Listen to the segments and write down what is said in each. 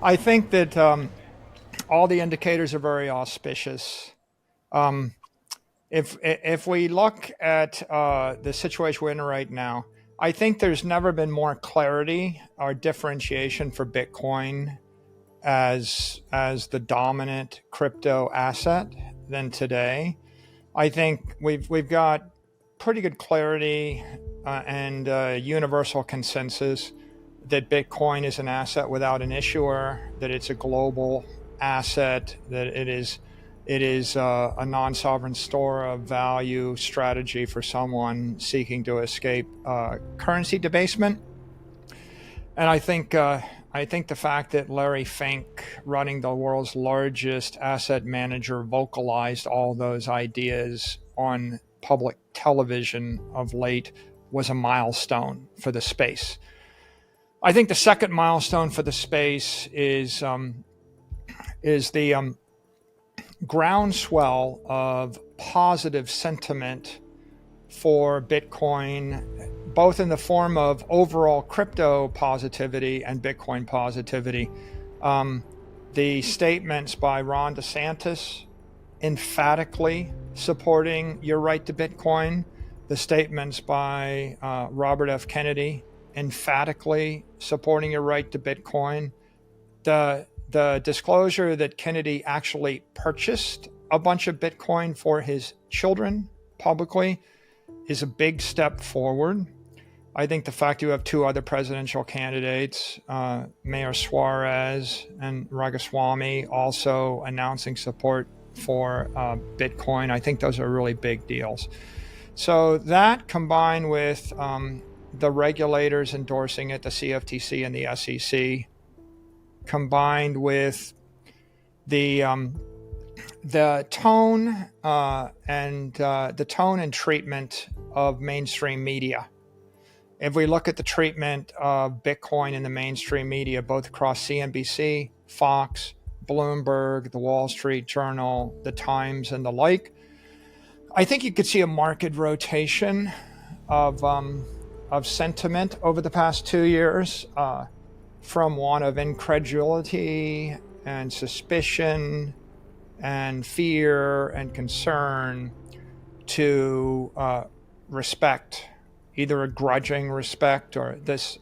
I think that all the indicators are very auspicious. Um, if we look at the situation we're in right now, I think there's never been more clarity or differentiation for Bitcoin as the dominant crypto asset than today. I think we've got pretty good clarity and universal consensus that Bitcoin is an asset without an issuer, that it's a global asset, that it is a non-sovereign store of value strategy for someone seeking to escape currency debasement. And I think the fact that Larry Fink, running the world's largest asset manager, vocalized all those ideas on public television of late was a milestone for the space. I think the second milestone for the space is the groundswell of positive sentiment for Bitcoin, both in the form of overall crypto positivity and Bitcoin positivity. The statements by Ron DeSantis emphatically supporting your right to Bitcoin, the statements by Robert F. Kennedy emphatically supporting your right to Bitcoin, the disclosure that Kennedy actually purchased a bunch of Bitcoin for his children publicly is a big step forward. I think the fact you have two other presidential candidates, Mayor Suarez and Ramaswamy, also announcing support for Bitcoin, I think those are really big deals. So that, combined with the regulators endorsing it, the CFTC and the SEC, combined with the tone and treatment of mainstream media. If we look at the treatment of Bitcoin in the mainstream media, both across CNBC, Fox, Bloomberg, the Wall Street Journal, the Times, and the like, I think you could see a market rotation of sentiment over the past 2 years, from one of incredulity and suspicion and fear and concern to respect, either a grudging respect or this,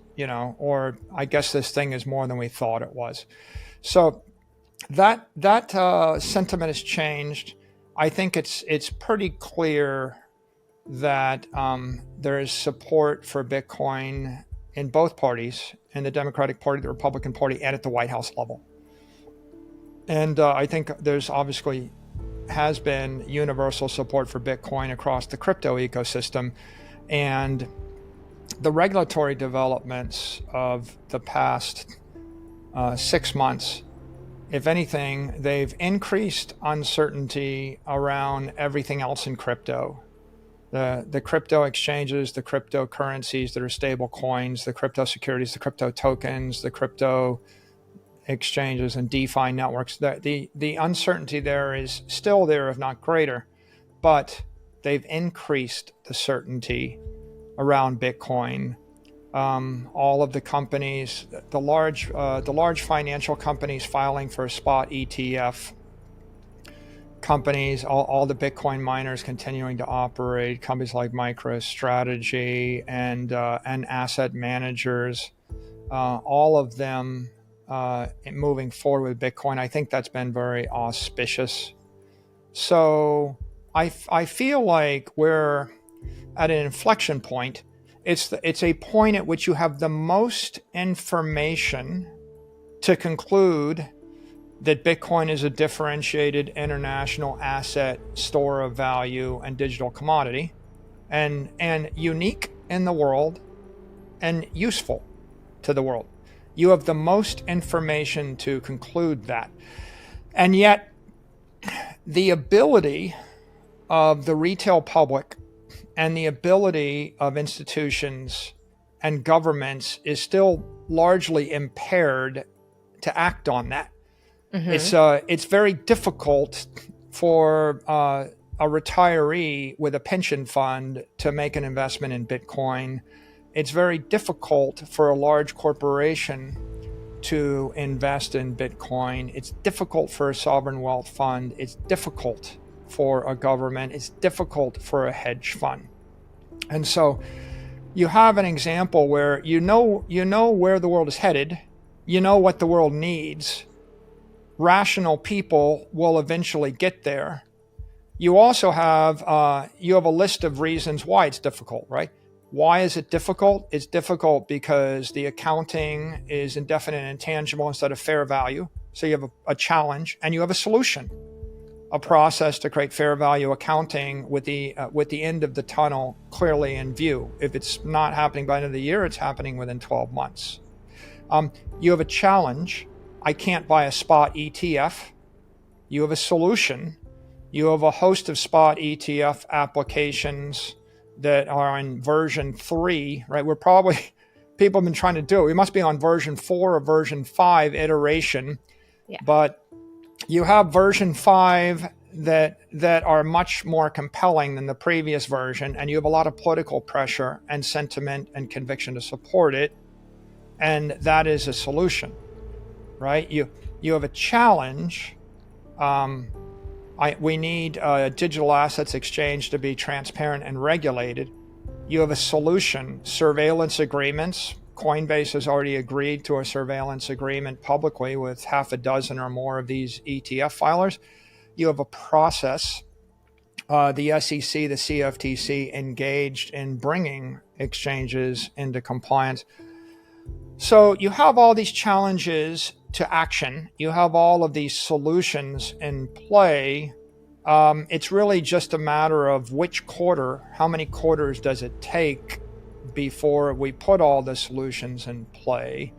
or I guess this thing is more than we thought it was. So that sentiment has changed. I think it's pretty clear that there is support for Bitcoin in both parties, in the Democratic Party, the Republican Party, and at the White House level. And I think there's obviously has been universal support for Bitcoin across the crypto ecosystem. And the regulatory developments of the past 6 months, if anything, they've increased uncertainty around everything else in crypto. The crypto exchanges, the cryptocurrencies that are stable coins, the crypto securities, the crypto tokens, the crypto exchanges and DeFi networks. The uncertainty there is still there, if not greater, but they've increased the certainty around Bitcoin. All of the companies, the large financial companies filing for a spot ETF, companies, all the Bitcoin miners continuing to operate, companies like MicroStrategy and asset managers, all of them moving forward with Bitcoin. I think that's been very auspicious. So I feel like we're at an inflection point. It's a point at which you have the most information to conclude that Bitcoin is a differentiated international asset, store of value, and digital commodity, and unique in the world and useful to the world. You have the most information to conclude that. And yet, the ability of the retail public and the ability of institutions and governments is still largely impaired to act on that. Mm-hmm. It's very difficult for a retiree with a pension fund to make an investment in Bitcoin. It's very difficult for a large corporation to invest in Bitcoin. It's difficult for a sovereign wealth fund. It's difficult for a government. It's difficult for a hedge fund. And so you have an example where you know where the world is headed. You know what the world needs. Rational people will eventually get there. You also have a list of reasons why it's difficult, right? Why is it difficult? It's difficult because the accounting is indefinite and intangible instead of fair value. So you have a challenge, and you have a solution, a process to create fair value accounting with the end of the tunnel clearly in view. If it's not happening by the end of the year, it's happening within 12 months. You have a challenge. I can't buy a spot ETF. You have a solution. You have a host of spot ETF applications that are in version 3, right? People have been trying to do it. We must be on version 4 or version 5 iteration. Yeah. But you have version 5 that are much more compelling than the previous version, and you have a lot of political pressure and sentiment and conviction to support it. And that is a solution, right? You have a challenge. We need digital assets exchange to be transparent and regulated. You have a solution, surveillance agreements. Coinbase has already agreed to a surveillance agreement publicly with half a dozen or more of these ETF filers. You have a process. The SEC, the CFTC engaged in bringing exchanges into compliance. So you have all these challenges to action. You have all of these solutions in play. It's really just a matter of which quarter, how many quarters does it take before we put all the solutions in play.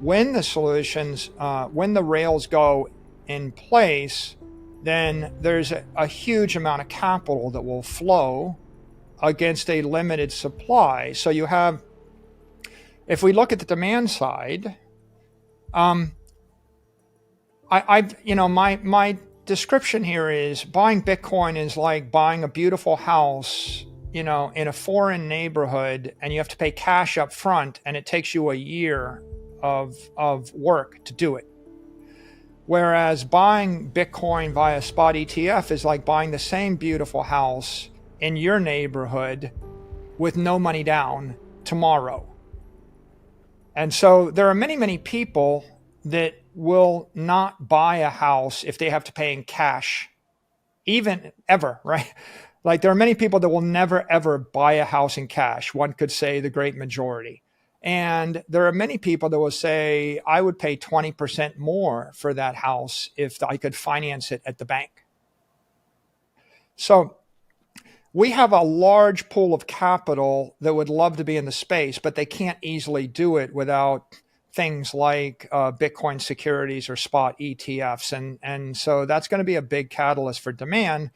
When the rails go in place, then there's a huge amount of capital that will flow against a limited supply. So you have, if we look at the demand side, my description here is buying Bitcoin is like buying a beautiful house, in a foreign neighborhood, and you have to pay cash up front, and it takes you a year of work to do it. Whereas buying Bitcoin via spot ETF is like buying the same beautiful house in your neighborhood with no money down tomorrow. And so there are many, many people that will not buy a house if they have to pay in cash, even ever, right? Like there are many people that will never, ever buy a house in cash. One could say the great majority. And there are many people that will say, I would pay 20% more for that house if I could finance it at the bank. So we have a large pool of capital that would love to be in the space, but they can't easily do it without things like Bitcoin securities or spot ETFs. And so that's going to be a big catalyst for demand.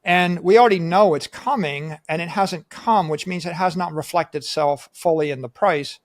And we already know it's coming, and it hasn't come, which means it has not reflected itself fully in the price.